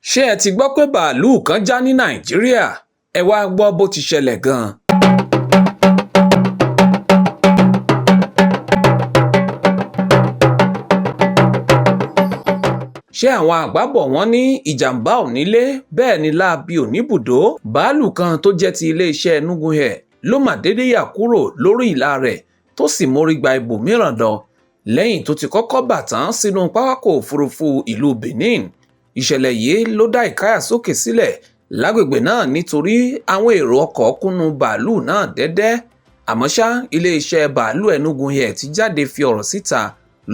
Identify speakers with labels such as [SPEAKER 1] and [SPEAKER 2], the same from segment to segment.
[SPEAKER 1] Ṣé ẹ ti gbọ́ pé bàálù kan já ní Nàìjíríà? Ẹ wá gbọ́ bó ti ṣẹlẹ̀ gan-an. Ṣé àwọn àgbà bọ̀ wọ́n ní ìjàmbá ò nílé bẹ́ẹ̀ ni láabi ò ní bùdó? Bàálù kan tó jẹ́ ti iléeṣẹ́ Enugu Air ló mà dédé yà kúrò lórí ìlà rẹ̀ tó sì mórí gba ibòmíràn lọ lẹ́yìn tó ti kọ́kọ́ bà tán sínú pápákọ̀ òfurufú ìlú Benin. Ìṣẹ̀lẹ̀ yìí ló dá ìkáyàsókè sílẹ̀ lágbègbè náà nítorí àwọn èrò ọkọ̀ kúnnú bàálù náà dẹ́dẹ́. Àmọ́ ṣá, iléeṣẹ́ bàálù Enugu Air ti jáde fi ọ̀rọ̀ síta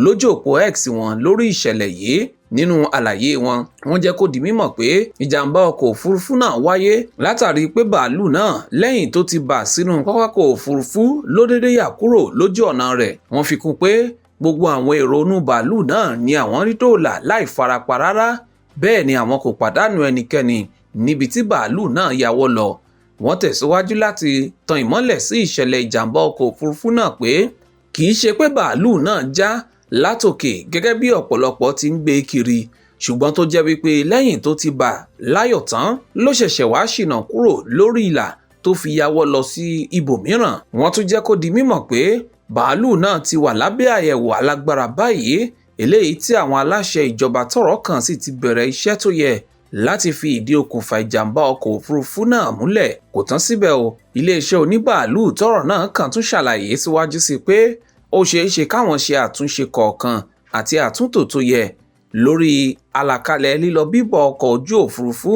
[SPEAKER 1] lójú òpó X wọn lórí ìṣẹ̀lẹ̀ yìí. Nínú àlàyé wọn, wọ́n jẹ́ kó di mímọ̀ pé ìjàmbá ọkọ̀ òfurufú náà wáyé látàrí pé bàálù náà lẹ́yìn tó ti bà sínú pápákọ̀ òfurufú ló dédé yà kúrò lójú ọ̀nà rẹ̀. Wọ́n fi kún pé gbogbo àwọn èrò inú bàálù náà ni àwọn rí dóòlà láì farapa rárá, bẹ́ẹ̀ ni àwọn kò pàdánù ẹnikẹ́ni níbi tí bàálù náà ya wọ́ lọ. Wọ́n tẹ̀síwájú láti tan ìmọ́lẹ̀ sí ìṣẹ̀lẹ̀ ìjàmbá ọkọ̀ òfurufú náà pé kì í ṣe pé bàálù náà já látòkè gẹ́gẹ́ bí ọ̀pọ̀lọpọ̀ ti ń gbé kiri, ṣùgbọ́n tó jẹ́ wípé lẹ́yìn tó ti bà láyọ̀ tán ló ṣẹ̀ṣẹ̀ wá ṣìnà kúrò lórí ìlà tó fi yáwọ́ lọ sí ibòmíràn. Wọ́n tún jẹ́ kó di mímọ̀ pé bàálù náà ti wà lábẹ́ àyẹ̀wò alágbára báyìí, eléyìí tí àwọn aláṣẹ ìjọba tọ́rọ̀ kàn sì ti bẹ̀rẹ̀ iṣẹ́ tó yẹ láti fi ìdí okùnfà ìjàmbá ọkọ̀ òfurufú náà múlẹ̀. Kò tán síbẹ̀ o, iléeṣẹ́ oníbàálù tọ́rọ̀ náà kàn tún ṣàlàyé síwájú sí pé ó ṣeé ṣe káwọn ṣe àtúnṣe kọ̀ọ̀kan àti àtúntò tó yẹ lórí àlàkalẹ̀ lílọ bíbọ̀ ọkọ̀ ojú òfurufú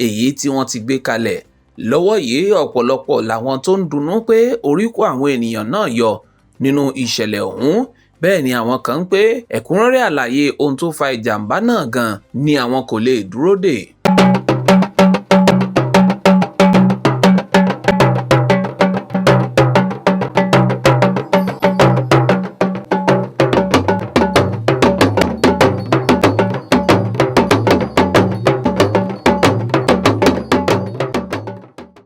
[SPEAKER 1] èyí tí wọ́n ti gbé kalẹ̀. Lọ́wọ́ yìí ọ̀pọ̀lọpọ̀ làwọn tó ń dunnú pé orí kó àwọn ènìyàn náà yọ nínú ìṣẹ̀lẹ̀ ọ̀hún. Bẹ́ẹ̀ ni àwọn kan ń pé ẹ̀kúnrẹ́rẹ́ àlàyé ohun tó fa ìjàmbá náà gan ni àwọn kò lè dúró dè.